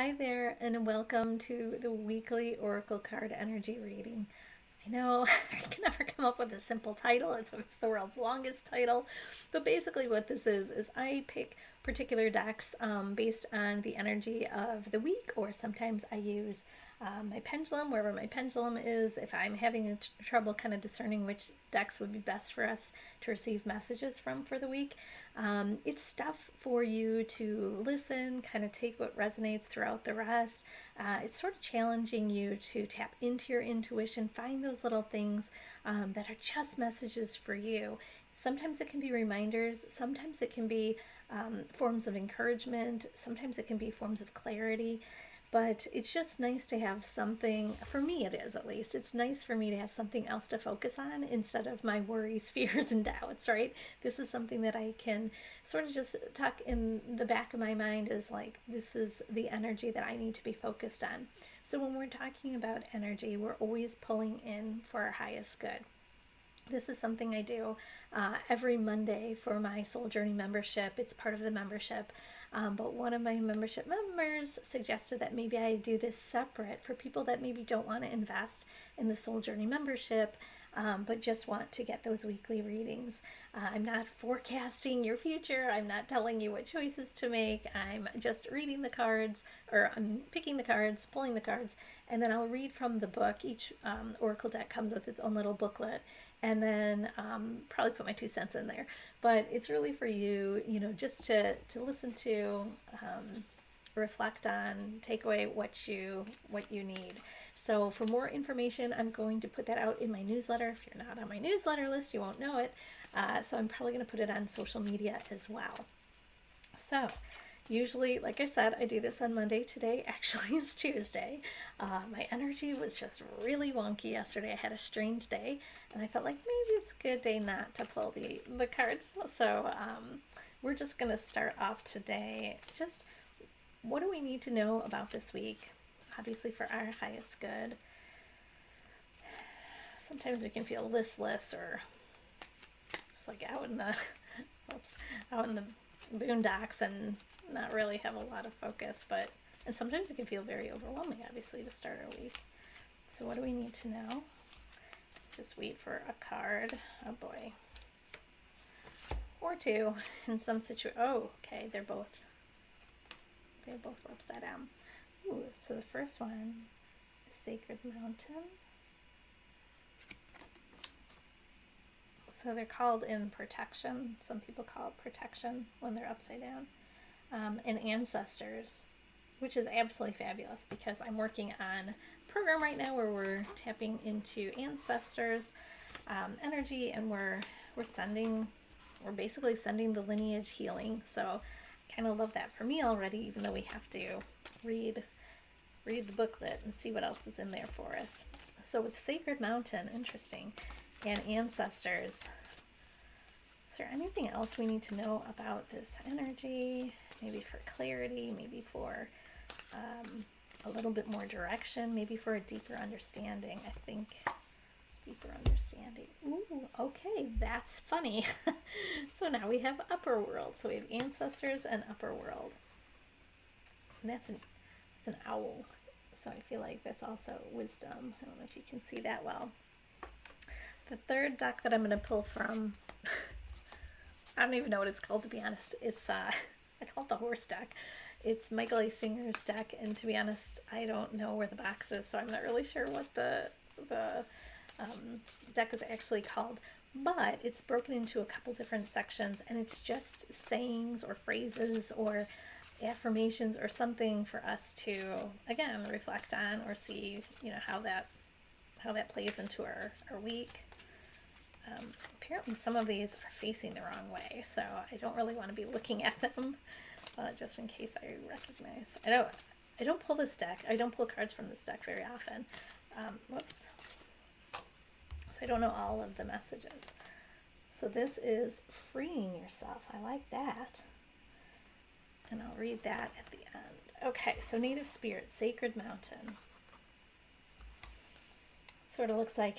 Hi there, and welcome to the weekly Oracle card energy reading. I know I can never come up with a simple title. It's the world's longest title. But basically, what this is I pick particular decks based on the energy of the week, or sometimes I use my pendulum, wherever my pendulum is, if I'm having trouble kind of discerning which decks would be best for us to receive messages from for the week. It's stuff for you to listen, kind of take what resonates throughout the rest. It's sort of challenging you to tap into your intuition, find those little things that are just messages for you. Sometimes it can be reminders, sometimes it can be forms of encouragement, sometimes it can be forms of clarity. But it's just nice to have something, for me it is at least, it's nice for me to have something else to focus on instead of my worries, fears, and doubts, right? This is something that I can sort of just tuck in the back of my mind as like, this is the energy that I need to be focused on. So when we're talking about energy, we're always pulling in for our highest good. This is something I do every Monday for my Soul Journey membership. It's part of the membership. But one of my membership members suggested that maybe I do this separate for people that maybe don't want to invest in the Soul Journey membership, but just want to get those weekly readings. I'm not forecasting your future. I'm not telling you what choices to make. I'm just reading the cards, or I'm picking the cards, pulling the cards, and then I'll read from the book. Each Oracle deck comes with its own little booklet, and then probably put my 2 cents in there. But it's really for you, just to listen to, reflect on, take away what you need. So for more information, I'm going to put that out in my newsletter. If you're not on my newsletter list, you won't know it. So I'm probably going to put it on social media as well. So usually, like I said, I do this on Monday. Today actually is Tuesday. My energy was just really wonky yesterday. I had a strange day, and I felt like maybe it's a good day not to pull the cards. So we're just going to start off today. Just what do we need to know about this week? Obviously for our highest good. Sometimes we can feel listless, or just like out in the boondocks and not really have a lot of focus, and sometimes it can feel very overwhelming, obviously, to start our week. So what do we need to know? Just wait for a card. Oh boy. Or two in some situation. Oh, okay, they both were upside down. Ooh, so the first one is Sacred Mountain. So they're called in protection. Some people call it protection when they're upside down. And ancestors, which is absolutely fabulous because I'm working on a program right now where we're tapping into ancestors energy, and we're basically sending the lineage healing. So I kind of love that for me already, even though we have to read the booklet and see what else is in there for us. So with Sacred Mountain, interesting, and ancestors, is there anything else we need to know about this energy? Maybe for clarity, maybe for a little bit more direction, maybe for a deeper understanding. I think deeper understanding. Ooh, okay, that's funny. So now we have upper world. So we have ancestors and upper world. And that's an owl. So I feel like that's also wisdom. I don't know if you can see that well. The third deck that I'm going to pull from, I don't even know what it's called, to be honest. It's I call it the horse deck. It's Michael A. Singer's deck, and to be honest, I don't know where the box is, so I'm not really sure what the deck is actually called. But it's broken into a couple different sections, and it's just sayings or phrases or affirmations or something for us to, again, reflect on or see, how that plays into our week. Apparently some of these are facing the wrong way, so I don't really want to be looking at them, just in case I recognize. I don't pull this deck. I don't pull cards from this deck very often. Whoops. So I don't know all of the messages. So this is freeing yourself. I like that. And I'll read that at the end. Okay, so Native Spirit, Sacred Mountain. Sort of looks like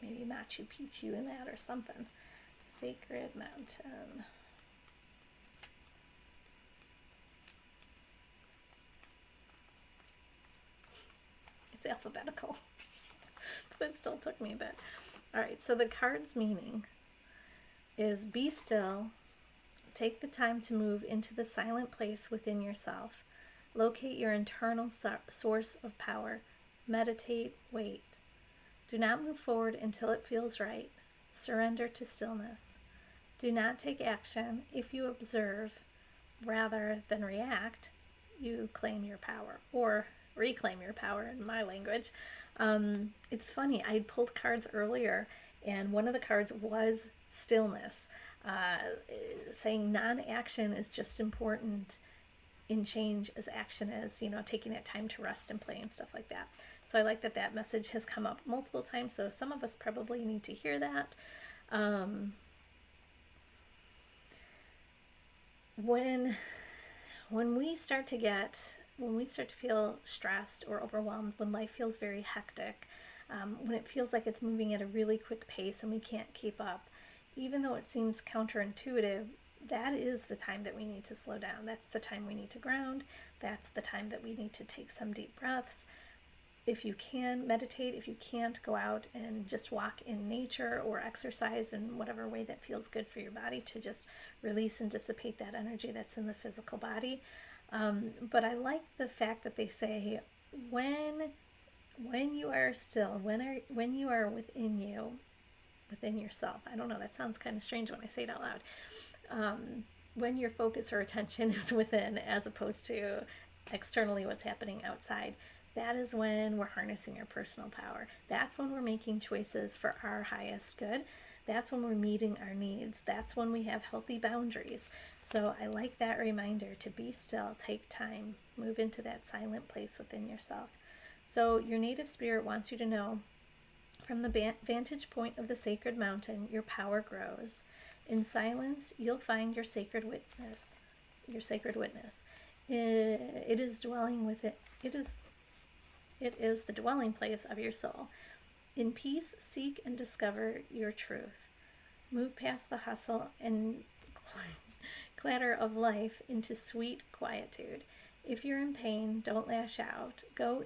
maybe Machu Picchu in that or something. Sacred Mountain. It's alphabetical, but it still took me a bit. All right, so the card's meaning is be still, take the time to move into the silent place within yourself, locate your internal source of power, meditate, wait. Do not move forward until it feels right. Surrender to stillness. Do not take action. If you observe rather than react, you claim your power, or reclaim your power in my language. It's funny, I pulled cards earlier, and one of the cards was stillness, saying non-action is just important in change as action is, taking that time to rest and play and stuff like that. So I like that that message has come up multiple times, so some of us probably need to hear that. When we start to feel stressed or overwhelmed, when life feels very hectic, when it feels like it's moving at a really quick pace and we can't keep up, even though it seems counterintuitive, that is the time that we need to slow down. That's the time we need to ground. That's the time that we need to take some deep breaths. If you can meditate, if you can't, go out and just walk in nature or exercise in whatever way that feels good for your body to just release and dissipate that energy that's in the physical body. But I like the fact that they say when you are still, when you are within yourself. I don't know, that sounds kind of strange when I say it out loud. When your focus or attention is within as opposed to externally what's happening outside, that is when we're harnessing our personal power. That's when we're making choices for our highest good. That's when we're meeting our needs. That's when we have healthy boundaries. So I like that reminder to be still, take time, move into that silent place within yourself. So your native spirit wants you to know, from the vantage point of the sacred mountain, your power grows. In silence, you'll find your sacred witness. Your sacred witness. It is dwelling with it. It is the dwelling place of your soul. In peace, seek and discover your truth. Move past the hustle and clatter of life into sweet quietude. If you're in pain, don't lash out. Go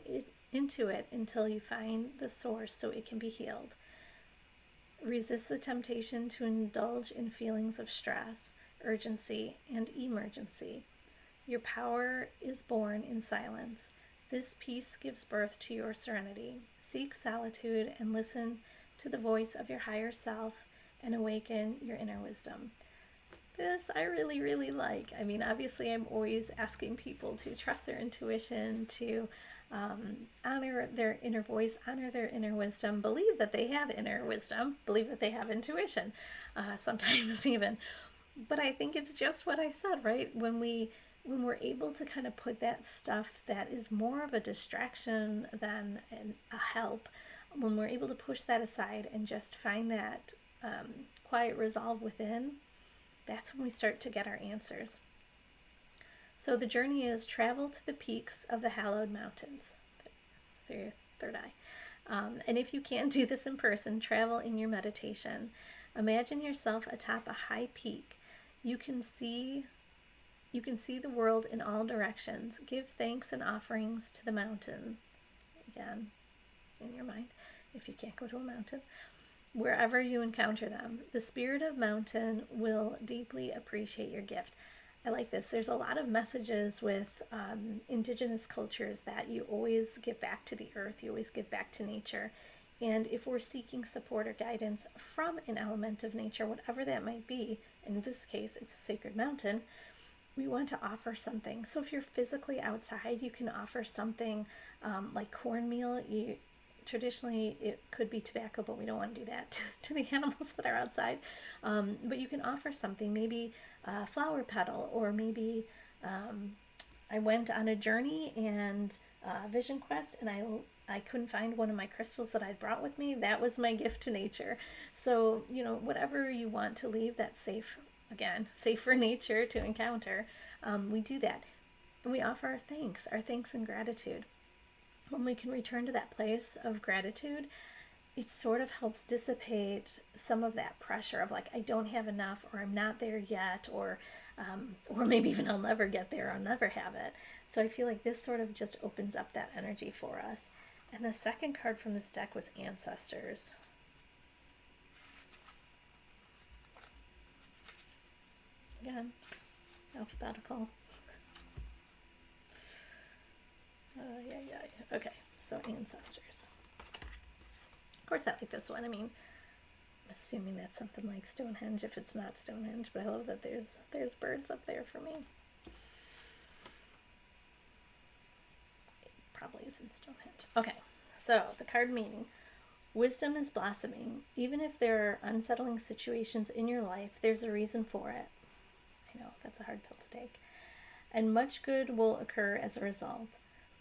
into it until you find the source so it can be healed. Resist the temptation to indulge in feelings of stress, urgency, and emergency. Your power is born in silence. This peace gives birth to your serenity. Seek solitude and listen to the voice of your higher self and awaken your inner wisdom. This I really, really like. I mean, obviously I'm always asking people to trust their intuition, to honor their inner voice, honor their inner wisdom, believe that they have inner wisdom, believe that they have intuition, sometimes even. But I think it's just what I said, right? When we're able to kind of put that stuff that is more of a distraction than a help, when we're able to push that aside and just find that quiet resolve within, that's when we start to get our answers. So the journey is travel to the peaks of the hallowed mountains. Your third eye. And if you can't do this in person, travel in your meditation. Imagine yourself atop a high peak. You can see the world in all directions. Give thanks and offerings to the mountain. Again, in your mind, if you can't go to a mountain. Wherever you encounter them, the spirit of mountain will deeply appreciate your gift. I like this. There's a lot of messages with Indigenous cultures that you always give back to the earth, you always give back to nature. And if we're seeking support or guidance from an element of nature, whatever that might be, in this case, it's a sacred mountain, we want to offer something. So if you're physically outside, you can offer something like cornmeal. Traditionally, it could be tobacco, but we don't want to do that to the animals that are outside. But you can offer something, maybe a flower petal, or maybe I went on a journey and vision quest, and I couldn't find one of my crystals that I'd brought with me. That was my gift to nature. So, whatever you want to leave that's safe, again, safe for nature to encounter, we do that. And we offer our thanks and gratitude. When we can return to that place of gratitude, it sort of helps dissipate some of that pressure of like, I don't have enough, or I'm not there yet, or maybe even I'll never get there, I'll never have it. So I feel like this sort of just opens up that energy for us. And the second card from this deck was Ancestors. Again, alphabetical. Okay, so Ancestors. Of course I like this one. I mean, I'm assuming that's something like Stonehenge if it's not Stonehenge, but I love that there's birds up there for me. It probably isn't Stonehenge. Okay, so the card meaning. Wisdom is blossoming. Even if there are unsettling situations in your life, there's a reason for it. I know, that's a hard pill to take. And much good will occur as a result.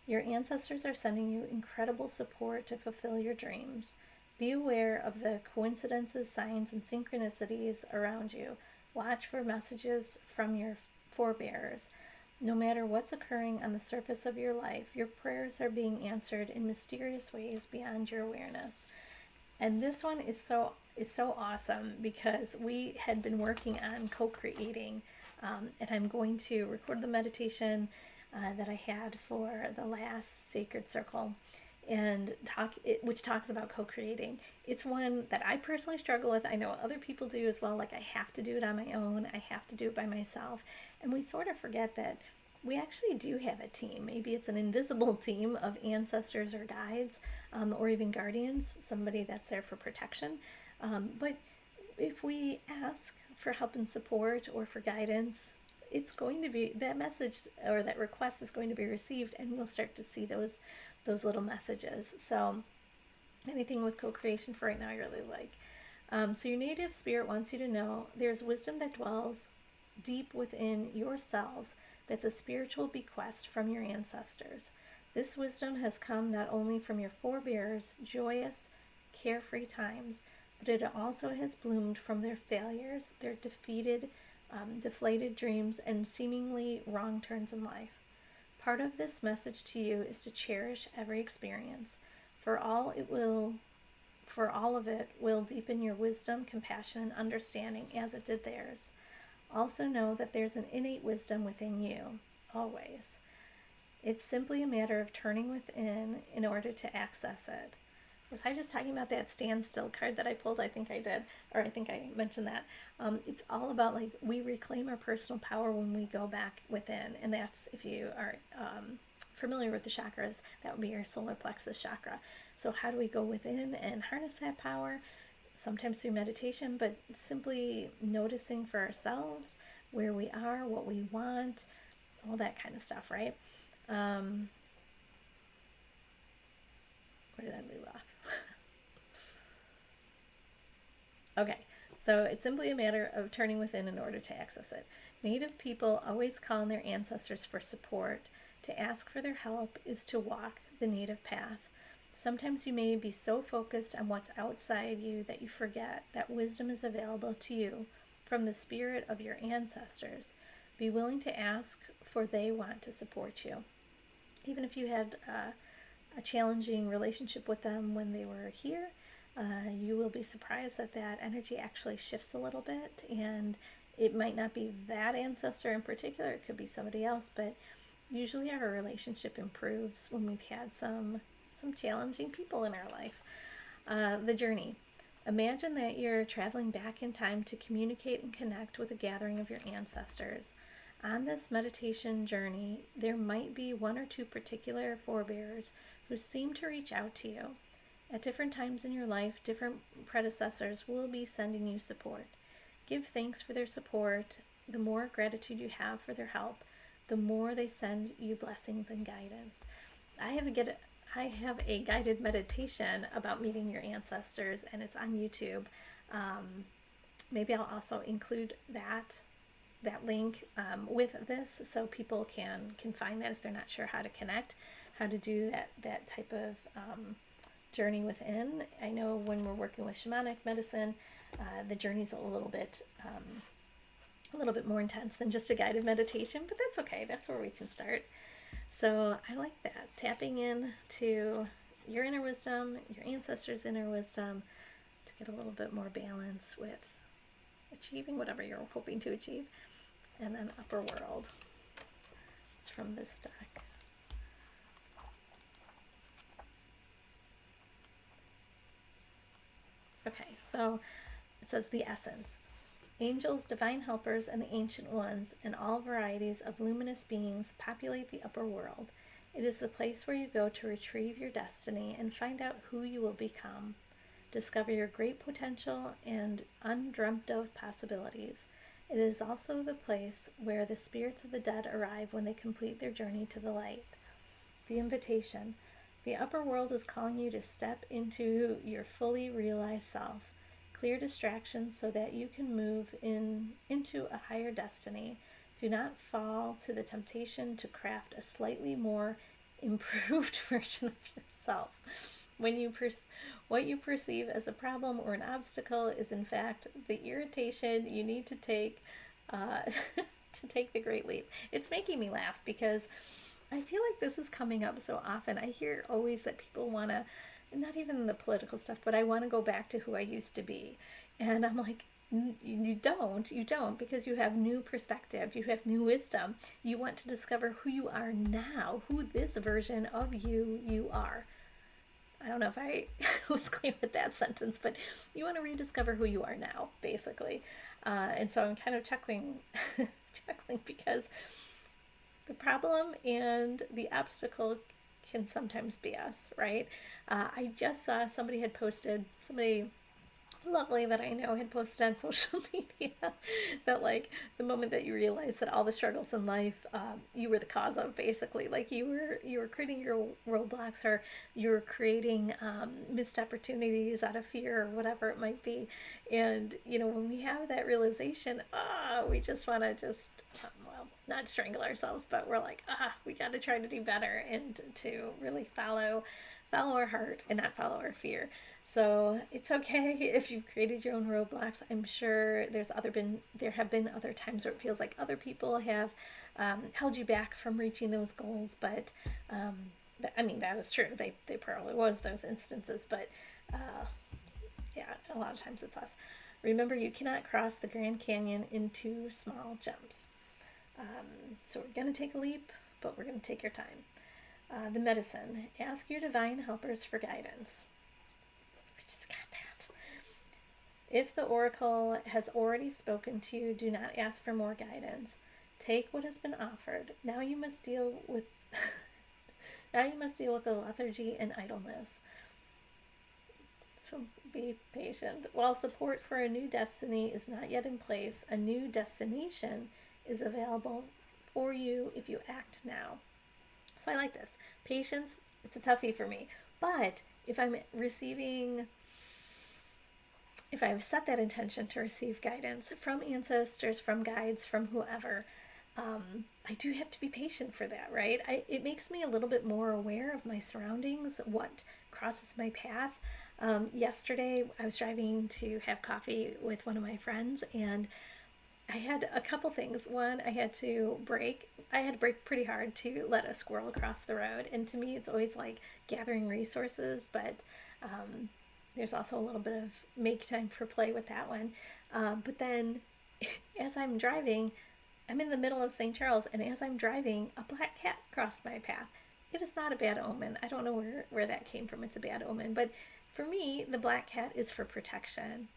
Your ancestors are sending you incredible support to fulfill your dreams. Be aware of the coincidences, signs, and synchronicities around you. Watch for messages from your forebears. No matter what's occurring on the surface of your life, your prayers are being answered in mysterious ways beyond your awareness. And this one is so awesome because we had been working on co-creating, and I'm going to record the meditation that I had for the last Sacred Circle, and which talks about co-creating. It's one that I personally struggle with. I know other people do as well. Like, I have to do it on my own. I have to do it by myself. And we sort of forget that we actually do have a team. Maybe it's an invisible team of ancestors or guides, or even guardians, somebody that's there for protection. But if we ask for help and support or for guidance, it's going to be, that message or that request is going to be received, and we'll start to see those little messages. So anything with co-creation for right now I really like. So your native spirit wants you to know there's wisdom that dwells deep within your cells that's a spiritual bequest from your ancestors. This wisdom has come not only from your forebears' joyous, carefree times, but it also has bloomed from their failures, their deflated dreams, and seemingly wrong turns in life. Part of this message to you is to cherish every experience, for all of it will deepen your wisdom, compassion, and understanding as it did theirs. Also know that there's an innate wisdom within you, always. It's simply a matter of turning within in order to access it. Was I just talking about that standstill card that I pulled? I think I did, or I think I mentioned that. It's all about, like, we reclaim our personal power when we go back within, and that's, if you are familiar with the chakras, that would be your solar plexus chakra. So how do we go within and harness that power? Sometimes through meditation, but simply noticing for ourselves where we are, what we want, all that kind of stuff, right? Where did I leave off? Okay, so it's simply a matter of turning within in order to access it. Native people always call on their ancestors for support. To ask for their help is to walk the native path. Sometimes you may be so focused on what's outside you that you forget that wisdom is available to you from the spirit of your ancestors. Be willing to ask, for they want to support you. Even if you had a challenging relationship with them when they were here, you will be surprised that that energy actually shifts a little bit, and it might not be that ancestor in particular, it could be somebody else, but usually our relationship improves when we've had some challenging people in our life. The journey. Imagine that you're traveling back in time to communicate and connect with a gathering of your ancestors. On this meditation journey, there might be one or two particular forebears who seem to reach out to you. At different times in your life, different predecessors will be sending you support. Give thanks for their support. The more gratitude you have for their help, the more they send you blessings and guidance. I have a guided meditation about meeting your ancestors, and it's on YouTube. Maybe I'll also include that link with this, so people can find that if they're not sure how to connect, how to do that type of journey within. I know when we're working with shamanic medicine, the journey's a little bit more intense than just a guided meditation, but that's okay. That's where we can start. So I like that, tapping in to your inner wisdom, your ancestors' inner wisdom, to get a little bit more balance with achieving whatever you're hoping to achieve. And then upper world. It's from this deck. Okay, so it says the essence. Angels, divine helpers, and the ancient ones, and all varieties of luminous beings populate the upper world. It is the place where you go to retrieve your destiny and find out who you will become. Discover your great potential and undreamt of possibilities. It is also the place where the spirits of the dead arrive when they complete their journey to the light. The invitation. The upper world is calling you to step into your fully realized self. Clear distractions so that you can move into a higher destiny. Do not fall to the temptation to craft a slightly more improved version of yourself. What you perceive as a problem or an obstacle is in fact the irritation you need to take to take the great leap. It's making me laugh because I feel like this is coming up so often. I hear always that people want to, not even the political stuff, but I want to go back to who I used to be. And I'm like, you don't, because you have new perspective, you have new wisdom. You want to discover who you are now, who this version of you are. I don't know if I was clear with that sentence, but you want to rediscover who you are now, basically. And so I'm kind of chuckling because the problem and the obstacle can sometimes be us, right? I just saw somebody lovely that I know had posted on social media that like the moment that you realize that all the struggles in life you were the cause of, basically, like you were creating your roadblocks, or you were creating missed opportunities out of fear or whatever it might be. And when we have that realization, we just want to well, not strangle ourselves, but we're like, we got to try to do better and to really follow our heart and not follow our fear. So it's okay if you've created your own roadblocks. I'm sure there have been other times where it feels like other people have held you back from reaching those goals. But that is true. They probably was those instances. But yeah, a lot of times it's us. Remember, you cannot cross the Grand Canyon in 2 small jumps. So we're going to take a leap, but we're going to take your time. The medicine. Ask your divine helpers for guidance. I just got that. If the oracle has already spoken to you, do not ask for more guidance. Take what has been offered. Now you must deal with the lethargy and idleness. So be patient. While support for a new destiny is not yet in place, a new destination is available for you if you act now. So I like this. Patience, it's a toughie for me. But if I've set that intention to receive guidance from ancestors, from guides, from whoever, I do have to be patient for that, right? It makes me a little bit more aware of my surroundings, what crosses my path. Yesterday, I was driving to have coffee with one of my friends, and I had a couple things. One, I had to brake pretty hard to let a squirrel across the road. And to me, it's always like gathering resources, but there's also a little bit of make time for play with that one. But then as I'm driving, I'm in the middle of St. Charles, and as I'm driving, a black cat crossed my path. It is not a bad omen. I don't know where that came from. It's a bad omen. But for me, the black cat is for protection.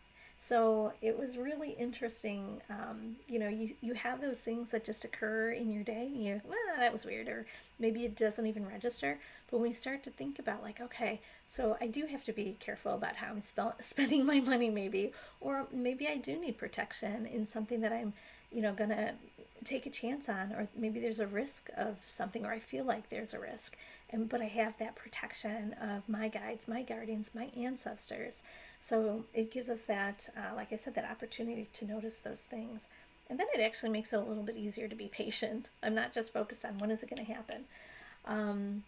So it was really interesting. You have those things that just occur in your day, and that was weird, or maybe it doesn't even register. But when we start to think about, like, okay, so I do have to be careful about how I'm spending my money, maybe, or maybe I do need protection in something that I'm, gonna take a chance on, or maybe there's a risk of something, or I feel like there's a risk, but I have that protection of my guides, my guardians, my ancestors. So it gives us that, like I said, that opportunity to notice those things. And then it actually makes it a little bit easier to be patient. I'm not just focused on when is it going to happen. And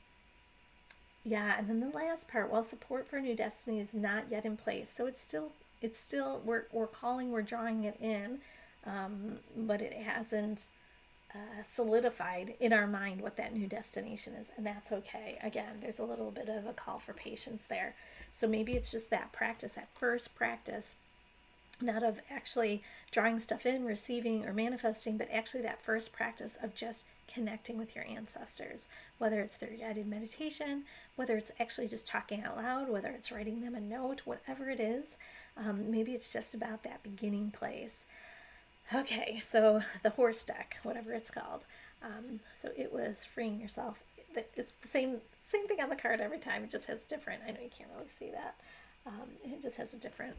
then the last part, while support for a new destiny is not yet in place. So it's still we're drawing it in, but it hasn't solidified in our mind what that new destination is, and that's okay. Again, there's a little bit of a call for patience there. So maybe it's just that practice, that first practice, not of actually drawing stuff in, receiving, or manifesting, but actually that first practice of just connecting with your ancestors, whether it's through guided meditation, whether it's actually just talking out loud, whether it's writing them a note, whatever it is. Maybe it's just about that beginning place. Okay, so the horse deck, whatever it's called. So it was freeing yourself. It's the same thing on the card every time. It just has different. I know you can't really see that. It just has a different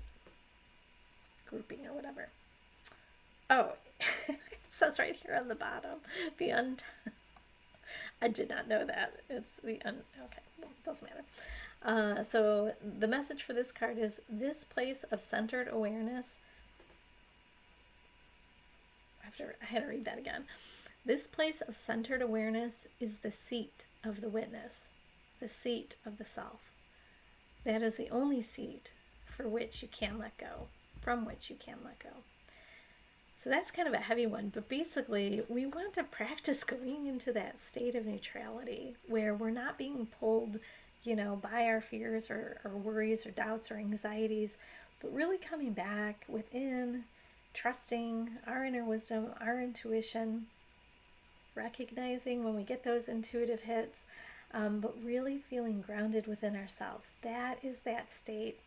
grouping or whatever. Oh, it says right here on the bottom, I did not know that. It's okay, well, it doesn't matter. So the message for this card is this place of centered awareness. I had to read that again. This place of centered awareness is the seat of the witness, the seat of the self. That is the only seat for which you can let go, from which you can let go. So that's kind of a heavy one, but basically we want to practice going into that state of neutrality where we're not being pulled, by our fears or worries or doubts or anxieties, but really coming back within, trusting our inner wisdom, our intuition, recognizing when we get those intuitive hits, but really feeling grounded within ourselves. That is that state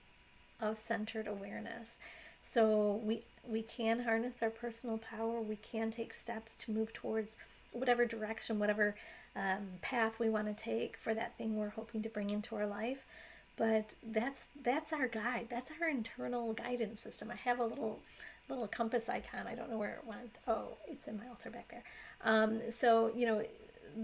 of centered awareness. So we can harness our personal power. We can take steps to move towards whatever direction, whatever path we want to take for that thing we're hoping to bring into our life. But that's our guide. That's our internal guidance system. I have a little compass icon. I don't know where it went. Oh, it's in my altar back there. So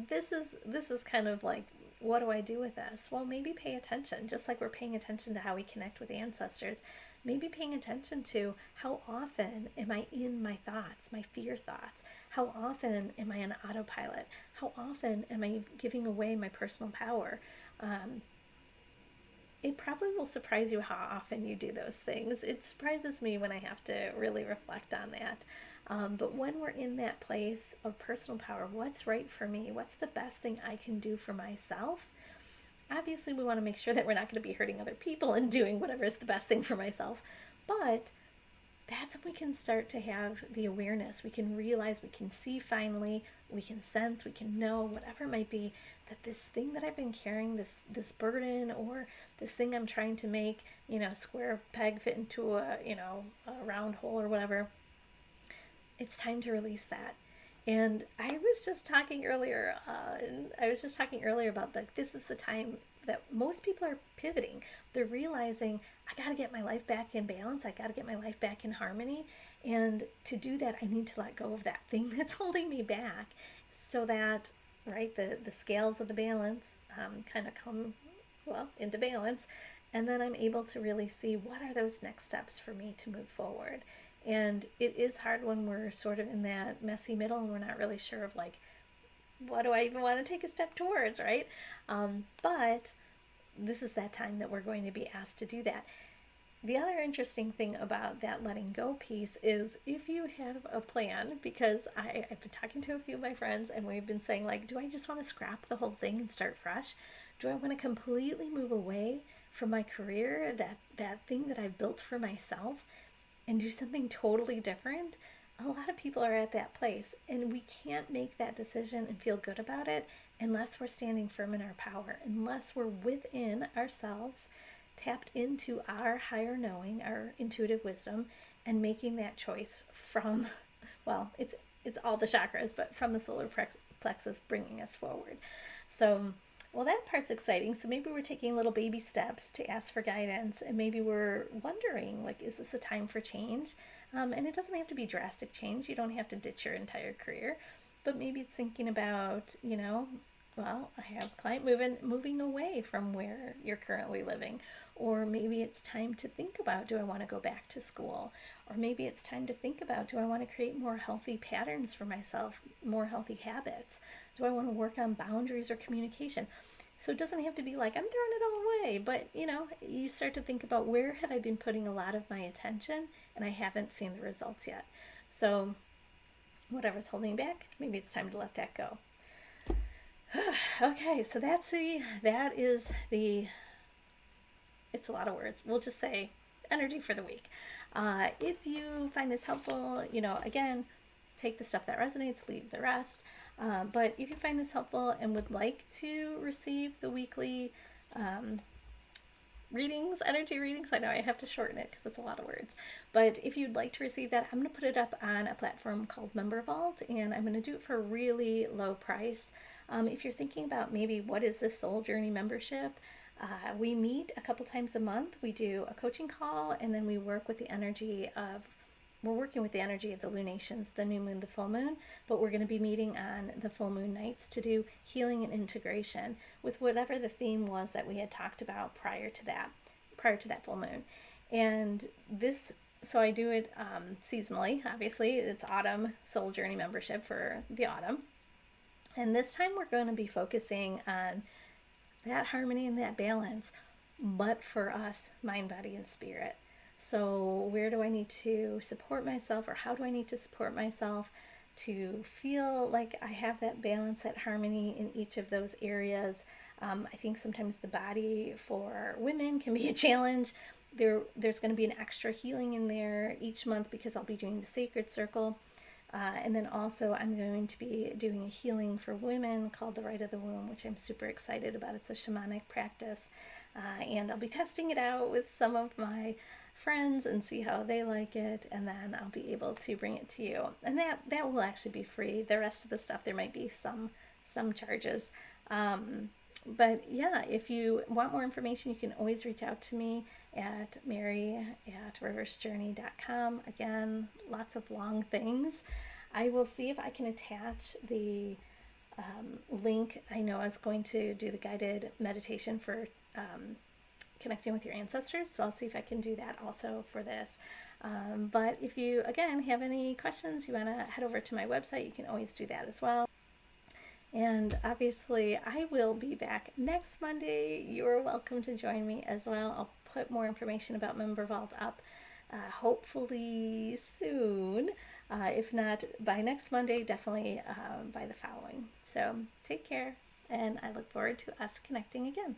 this is kind of like, what do I do with this? Well, maybe pay attention, just like we're paying attention to how we connect with ancestors. Maybe paying attention to how often am I in my thoughts, my fear thoughts? How often am I on autopilot? How often am I giving away my personal power? It probably will surprise you how often you do those things. It surprises me when I have to really reflect on that. But when we're in that place of personal power, what's right for me? What's the best thing I can do for myself? Obviously, we want to make sure that we're not going to be hurting other people and doing whatever is the best thing for myself. But that's when we can start to have the awareness. We can realize, we can see finally, we can sense, we can know, whatever it might be, that this thing that I've been carrying, this burden, or this thing I'm trying to make, square peg fit into a round hole or whatever, it's time to release that. And I was just talking earlier about this is the time that most people are pivoting. They're realizing, I got to get my life back in balance. I got to get my life back in harmony. And to do that, I need to let go of that thing that's holding me back, so that, right, the scales of the balance kind of come, into balance. And then I'm able to really see, what are those next steps for me to move forward. And it is hard when we're sort of in that messy middle and we're not really sure of, like, what do I even want to take a step towards, right? But this is that time that we're going to be asked to do that. The other interesting thing about that letting go piece is, if you have a plan, because I've been talking to a few of my friends and we've been saying, like, do I just want to scrap the whole thing and start fresh? Do I want to completely move away from my career, that thing that I've built for myself, and do something totally different? A lot of people are at that place, and we can't make that decision and feel good about it unless we're standing firm in our power, unless we're within ourselves, tapped into our higher knowing, our intuitive wisdom, and making that choice from, it's all the chakras, but from the solar plexus, bringing us forward. So, that part's exciting. So maybe we're taking little baby steps to ask for guidance, and maybe we're wondering, like, is this a time for change? And it doesn't have to be drastic change. You don't have to ditch your entire career, but maybe it's thinking about, I have a client moving away from where you're currently living. Or maybe it's time to think about, do I want to go back to school? Or maybe it's time to think about, do I want to create more healthy patterns for myself, more healthy habits? Do I want to work on boundaries or communication? So it doesn't have to be like, I'm throwing it all away, but you start to think about, where have I been putting a lot of my attention and I haven't seen the results yet? So whatever's holding me back, maybe it's time to let that go. Okay, so it's a lot of words. We'll just say energy for the week. If you find this helpful, again, take the stuff that resonates, leave the rest. But if you find this helpful and would like to receive the weekly readings, energy readings, I know I have to shorten it because it's a lot of words, but if you'd like to receive that, I'm going to put it up on a platform called MemberVault, and I'm going to do it for a really low price. If you're thinking about maybe what is this soul journey membership, we meet a couple times a month. We do a coaching call, and then we work with the energy of we're working with the energy of the lunations, the new moon, the full moon, but we're going to be meeting on the full moon nights to do healing and integration with whatever the theme was that we had talked about prior to that full moon. And this, so I do it seasonally, obviously. It's autumn soul journey membership for the autumn. And this time we're going to be focusing on that harmony and that balance, but for us, mind, body, and spirit. So where do I need to support myself, or how do I need to support myself to feel like I have that balance, that harmony in each of those areas? I think sometimes the body for women can be a challenge. There's going to be an extra healing in there each month because I'll be doing the sacred circle. And then also I'm going to be doing a healing for women called the Rite of the Womb, which I'm super excited about. It's a shamanic practice. And I'll be testing it out with some of my friends and see how they like it, and then I'll be able to bring it to you. And that will actually be free. The rest of the stuff, there might be some charges. But yeah, if you want more information, you can always reach out to me at mary@reversejourney.com. Again, lots of long things. I will see if I can attach the link. I know I was going to do the guided meditation for connecting with your ancestors, so I'll see if I can do that also for this. But if you, again, have any questions, you want to head over to my website, you can always do that as well. And obviously, I will be back next Monday. You're welcome to join me as well. I'll put more information about MemberVault up hopefully soon. If not by next Monday, definitely by the following. So take care, and I look forward to us connecting again.